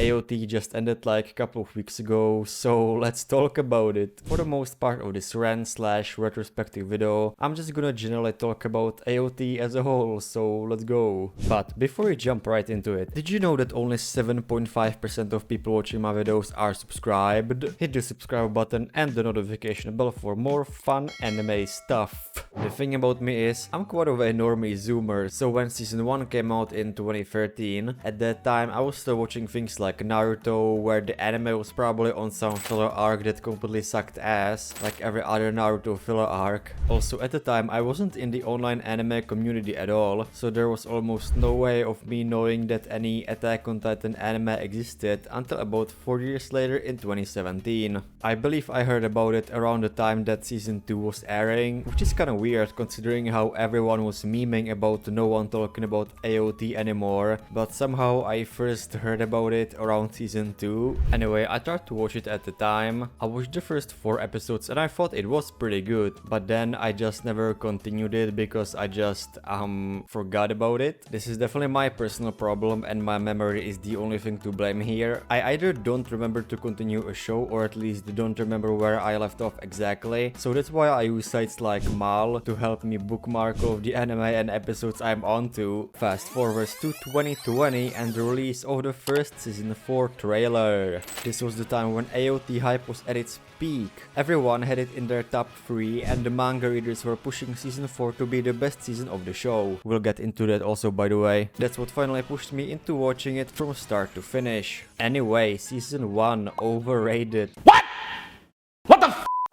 AOT just ended like a couple of weeks ago, so let's talk about it. For the most part of this rant slash retrospective video, I'm just gonna generally talk about AOT as a whole, so let's go. But before we jump right into it, did you know that only 7.5% of people watching my videos are subscribed? Hit the subscribe button and the notification bell for more fun anime stuff. The thing about me is, I'm quite of a normie zoomer, so when season 1 came out in 2013, at that time I was still watching things like Naruto, where the anime was probably on some filler arc that completely sucked ass, like every other Naruto filler arc. Also at the time I wasn't in the online anime community at all, so there was almost no way of me knowing that any Attack on Titan anime existed until about 4 years later in 2017. I believe I heard about it around the time that season 2 was airing, which is kinda weird considering how everyone was memeing about no one talking about AOT anymore, but somehow I first heard about it around season 2. Anyway, I tried to watch it at the time. I watched the first 4 episodes and I thought it was pretty good, but then I just never continued it because I just forgot about it. This is definitely my personal problem and my memory is the only thing to blame here. I either don't remember to continue a show or at least don't remember where I left off exactly, so that's why I use sites like Mal to help me bookmark all of the anime and episodes I'm onto. Fast forwards to 2020 and the release of the first season 4 trailer. This was the time when AOT hype was at its peak. Everyone had it in their top 3 and the manga readers were pushing season 4 to be the best season of the show. We'll get into that also, by the way. That's what finally pushed me into watching it from start to finish. Anyway, season 1 overrated.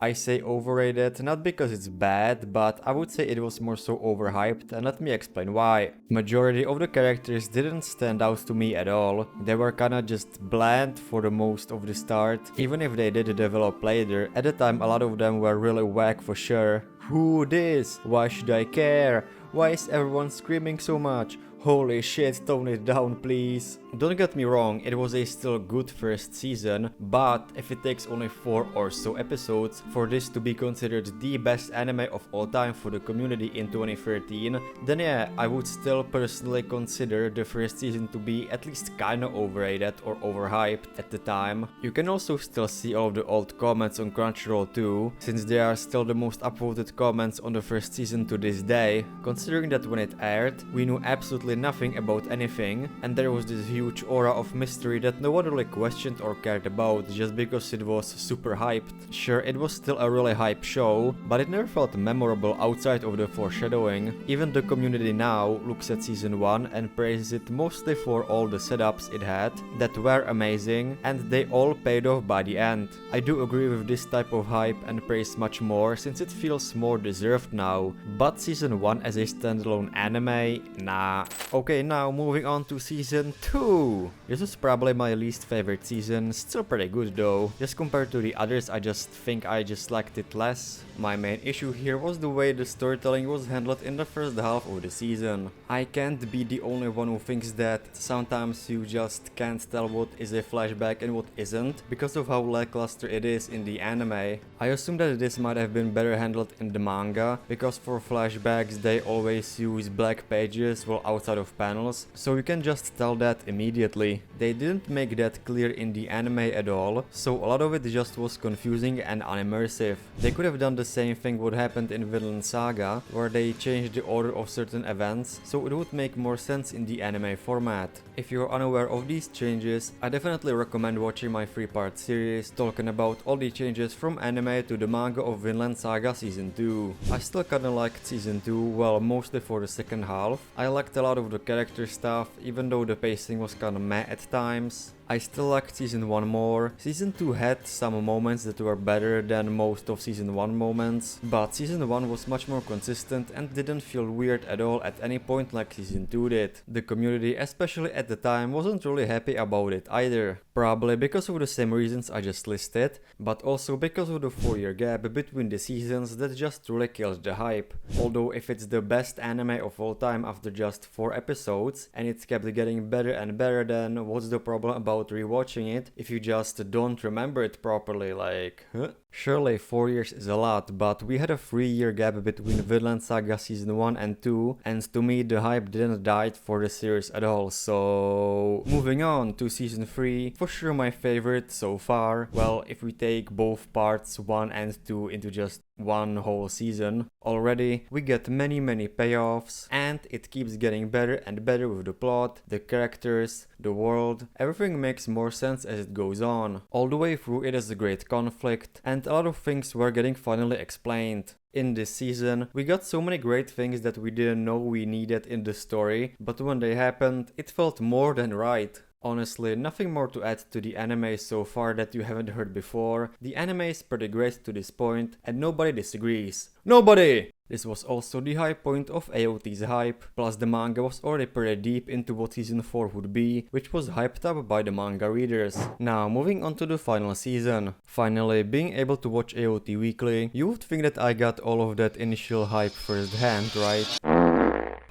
I say overrated, not because it's bad, but I would say it was more so overhyped, and let me explain why. Majority of the characters didn't stand out to me at all. They were kinda just bland for the most of the start, even if they did develop later. At the time a lot of them were really whack for sure. Who this? Why should I care? Why is everyone screaming so much? Holy shit, tone it down please. Don't get me wrong, it was a still good first season, but if it takes only 4 or so episodes for this to be considered the best anime of all time for the community in 2013, then yeah, I would still personally consider the first season to be at least kinda overrated or overhyped at the time. You can also still see all of the old comments on Crunchyroll too, since they are still the most upvoted comments on the first season to this day, considering that when it aired, we knew absolutely nothing about anything, and there was this huge aura of mystery that no one really questioned or cared about just because it was super hyped. Sure, it was still a really hype show, but it never felt memorable outside of the foreshadowing. Even the community now looks at season 1 and praises it mostly for all the setups it had that were amazing, and they all paid off by the end. I do agree with this type of hype and praise much more since it feels more deserved now, but season 1 as a standalone anime, nah. Okay, now moving on to season 2. This was probably my least favorite season, still pretty good though. Just compared to the others, I just think I just liked it less. My main issue here was the way the storytelling was handled in the first half of the season. I can't be the only one who thinks that sometimes you just can't tell what is a flashback and what isn't because of how lackluster it is in the anime. I assume that this might have been better handled in the manga, because for flashbacks they always use black pages while outside of panels, so you can just tell that immediately. They didn't make that clear in the anime at all, so a lot of it just was confusing and unimmersive. They could have done the same thing what happened in Vinland Saga, where they changed the order of certain events, so it would make more sense in the anime format. If you're unaware of these changes, I definitely recommend watching my 3-part series talking about all the changes from anime to the manga of Vinland Saga season 2. I still kinda liked season 2, well, mostly for the second half. I liked a lot of the character stuff, even though the pacing was kinda meh at times. I still liked season 1 more. Season 2 had some moments that were better than most of season 1 moments, but season 1 was much more consistent and didn't feel weird at all at any point like season 2 did. The community, especially at the time, wasn't really happy about it either. Probably because of the same reasons I just listed, but also because of the 4-year gap between the seasons that just really killed the hype. Although if it's the best anime of all time after just 4 episodes, and it's kept getting better and better, then what's the problem about rewatching it if you just don't remember it properly, like, huh? Surely 4 years is a lot, but we had a 3-year gap between Vinland Saga Season 1 and 2, and to me the hype didn't die for the series at all, so... Moving on to Season 3, for sure my favorite so far. Well, if we take both parts 1 and 2 into just one whole season, already we get many payoffs, and it keeps getting better and better with the plot, the characters, the world. Everything makes more sense as it goes on. All the way through it is a great conflict, and a lot of things were getting finally explained. In this season, we got so many great things that we didn't know we needed in the story, but when they happened, it felt more than right. Honestly, nothing more to add to the anime so far that you haven't heard before. The anime is pretty great to this point, and nobody disagrees. Nobody! This was also the high point of AOT's hype, plus the manga was already pretty deep into what season 4 would be, which was hyped up by the manga readers. Now, moving on to the final season. Finally, being able to watch AOT weekly, you would think that I got all of that initial hype firsthand, right?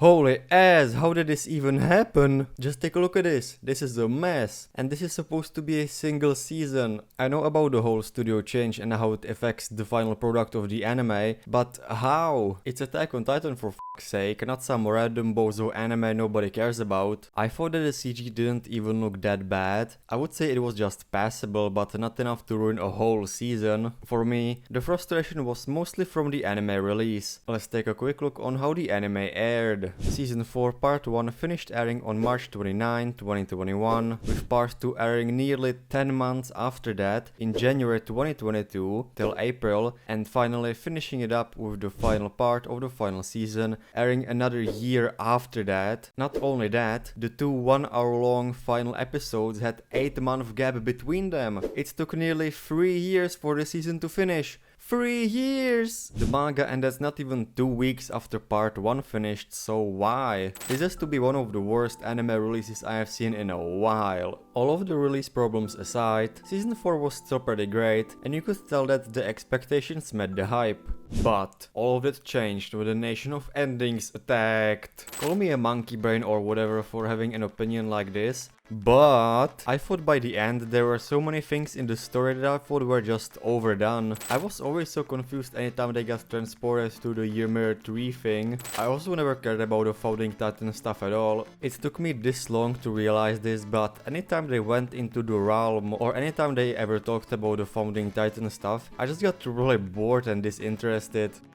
Holy ass, how did this even happen? Just take a look at this. This is a mess. And this is supposed to be a single season. I know about the whole studio change and how it affects the final product of the anime, but how? It's Attack on Titan for f***'s sake, not some random bozo anime nobody cares about. I thought that the CG didn't even look that bad. I would say it was just passable, but not enough to ruin a whole season. For me, the frustration was mostly from the anime release. Let's take a quick look on how the anime aired. Season 4 Part 1 finished airing on March 29, 2021, with Part 2 airing nearly 10 months after that, in January 2022 till April, and finally finishing it up with the final part of the final season, airing another year after that. Not only that, the two 1-hour long final episodes had 8-month gap between them. It took nearly 3 years for the season to finish. 3 years! The manga ended not even 2 weeks after part 1 finished, so why? This has to be one of the worst anime releases I have seen in a while. All of the release problems aside, season 4 was still pretty great, and you could tell that the expectations met the hype. But all of that changed when the Nation of Endings attacked. Call me a monkey brain or whatever for having an opinion like this, but I thought by the end there were so many things in the story that I thought were just overdone. I was always so confused anytime they got transported to the Ymir 3 thing. I also never cared about the Founding Titan stuff at all. It took me this long to realize this, but anytime they went into the realm or anytime they ever talked about the Founding Titan stuff, I just got really bored and disinterested.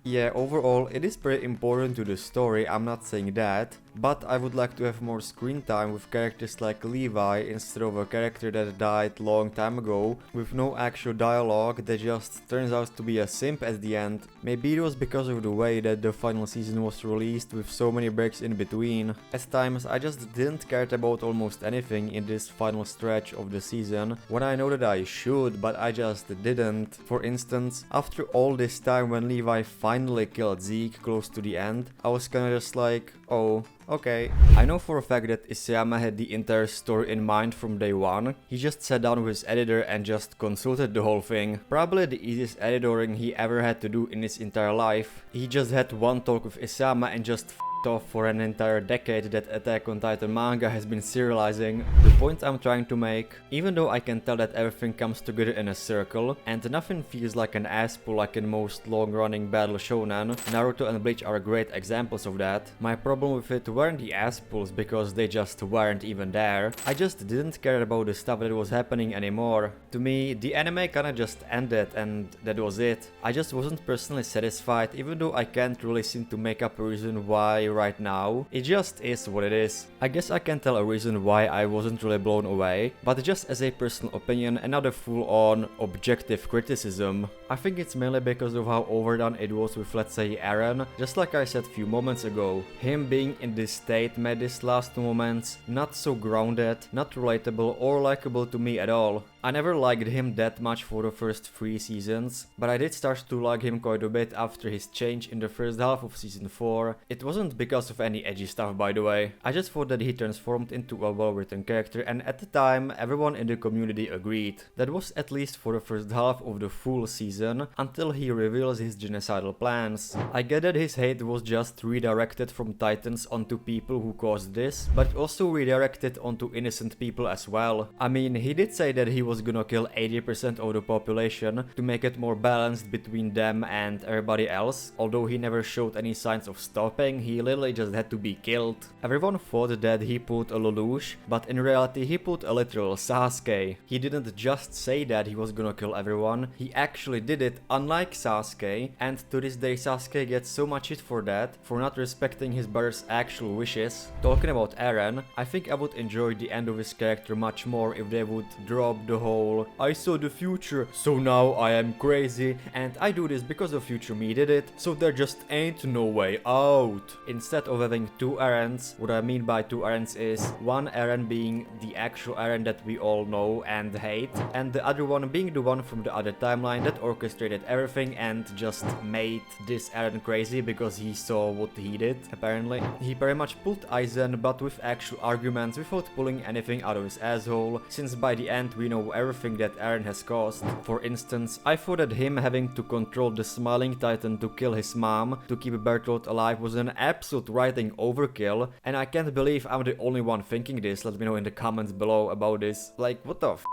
Yeah, overall it is pretty important to the story, I'm not saying that, but I would like to have more screen time with characters like Levi instead of a character that died long time ago with no actual dialogue that just turns out to be a simp at the end. Maybe it was because of the way that the final season was released with so many breaks in between. At times I just didn't care about almost anything in this final stretch of the season when I know that I should, but I just didn't. For instance, after all this time when Levi finally killed Zeke close to the end, I was kinda just like, oh, okay. I know for a fact that Isayama had the entire story in mind from day one. He just sat down with his editor and just consulted the whole thing. Probably the easiest editoring he ever had to do in his entire life. He just had one talk with Isayama and just off for an entire decade that Attack on Titan manga has been serializing. The point I'm trying to make, even though I can tell that everything comes together in a circle and nothing feels like an ass pull like in most long-running battle shonen, Naruto and Bleach are great examples of that. My problem with it weren't the ass pulls because they just weren't even there. I just didn't care about the stuff that was happening anymore. To me, the anime kinda just ended and that was it. I just wasn't personally satisfied, even though I can't really seem to make up a reason why right now. It just is what it is. I guess I can tell a reason why I wasn't really blown away, but just as a personal opinion and not a full-on objective criticism. I think it's mainly because of how overdone it was with, let's say, Eren. Just like I said a few moments ago, him being in this state made these last moments not so grounded, not relatable or likable to me at all. I never liked him that much for the first 3 seasons, but I did start to like him quite a bit after his change in the first half of season 4. It wasn't because of any edgy stuff, by the way. I just thought that he transformed into a well-written character, and at the time, everyone in the community agreed. That was at least for the first half of the full season, until he reveals his genocidal plans. I get that his hate was just redirected from Titans onto people who caused this, but also redirected onto innocent people as well. I mean, he did say that he was gonna kill 80% of the population to make it more balanced between them and everybody else. Although he never showed any signs of stopping, he literally just had to be killed. Everyone thought that he pulled a Lelouch, but in reality he pulled a literal Sasuke. He didn't just say that he was gonna kill everyone, he actually did it, unlike Sasuke, and to this day Sasuke gets so much shit for that, for not respecting his brother's actual wishes. Talking about Eren, I think I would enjoy the end of his character much more if they would drop the whole "I saw the future, so now I am crazy, and I do this because of future me did it, so there just ain't no way out." Instead of having two Erens, what I mean by two Erens is one Eren being the actual Eren that we all know and hate, and the other one being the one from the other timeline that orchestrated everything and just made this Eren crazy because he saw what he did, apparently. He very much pulled Aizen, but with actual arguments without pulling anything out of his asshole, since by the end we know everything that Eren has caused. For instance, I thought that him having to control the Smiling Titan to kill his mom to keep Bertolt alive was an absolute writing overkill, and I can't believe I'm the only one thinking this. Let me know in the comments below about this. Like, what the f***?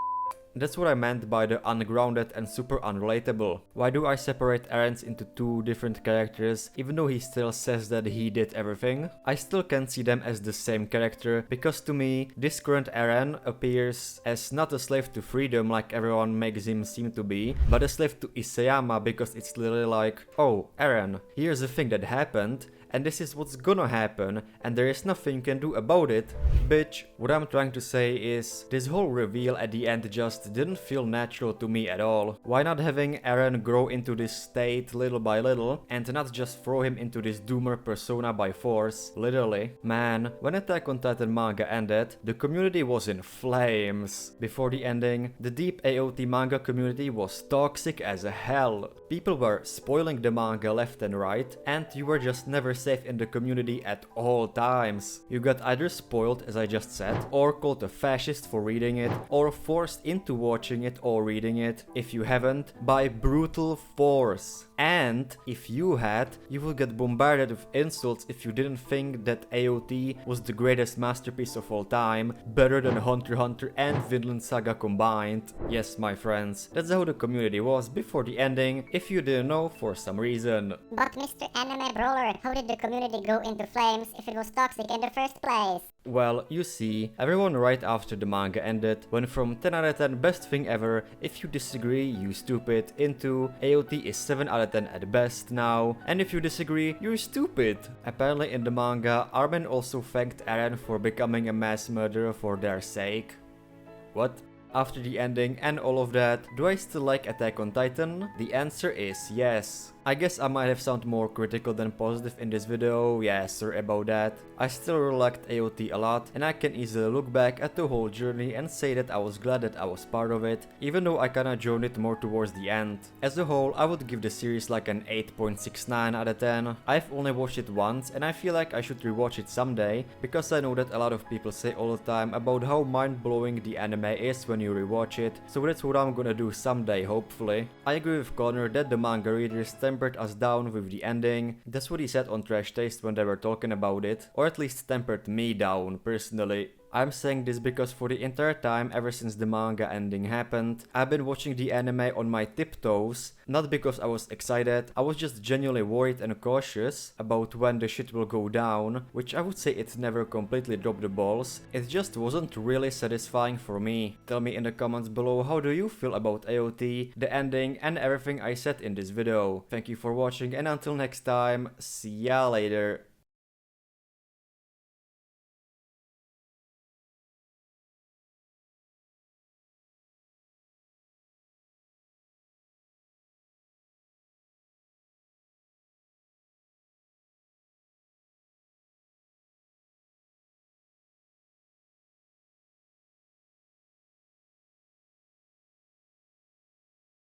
That's what I meant by the ungrounded and super unrelatable. Why do I separate Eren into two different characters, even though he still says that he did everything? I still can't see them as the same character, because to me, this current Eren appears as not a slave to freedom like everyone makes him seem to be, but a slave to Isayama, because it's literally like, oh, Eren, here's the thing that happened, and this is what's gonna happen, and there is nothing you can do about it. Bitch, what I'm trying to say is, this whole reveal at the end just didn't feel natural to me at all. Why not having Eren grow into this state little by little, and not just throw him into this doomer persona by force, literally? Man, when Attack on Titan manga ended, the community was in flames. Before the ending, the deep AOT manga community was toxic as hell. People were spoiling the manga left and right, and you were just never safe in the community at all times. You got either spoiled, as I just said, or called a fascist for reading it, or forced into watching it or reading it, if you haven't, by brutal force. And if you had, you will get bombarded with insults if you didn't think that AOT was the greatest masterpiece of all time, better than Hunter x Hunter and Vinland Saga combined. Yes, my friends, that's how the community was before the ending, if you didn't know for some reason. But Mr. Anime Brawler, how did the community go into flames if it was toxic in the first place? Well, you see, everyone right after the manga ended went from 10 out of 10 best thing ever, if you disagree, you stupid, into AOT is 7 out of 10 at best now, and if you disagree, you're stupid. Apparently in the manga, Armin also thanked Eren for becoming a mass murderer for their sake. What? After the ending and all of that, do I still like Attack on Titan? The answer is yes. I guess I might have sounded more critical than positive in this video, yeah, sorry about that. I still really liked AOT a lot, and I can easily look back at the whole journey and say that I was glad that I was part of it, even though I kinda joined it more towards the end. As a whole, I would give the series like an 8.69 out of 10. I've only watched it once, and I feel like I should rewatch it someday, because I know that a lot of people say all the time about how mind-blowing the anime is when you rewatch it, so that's what I'm gonna do someday, hopefully. I agree with Connor that the manga readers tempered us down with the ending. That's what he said on Trash Taste when they were talking about it, or at least tempered me down, personally. I'm saying this because for the entire time ever since the manga ending happened, I've been watching the anime on my tiptoes, not because I was excited, I was just genuinely worried and cautious about when the shit will go down, which I would say it never completely dropped the balls, it just wasn't really satisfying for me. Tell me in the comments below how do you feel about AOT, the ending and everything I said in this video. Thank you for watching and until next time, see ya later.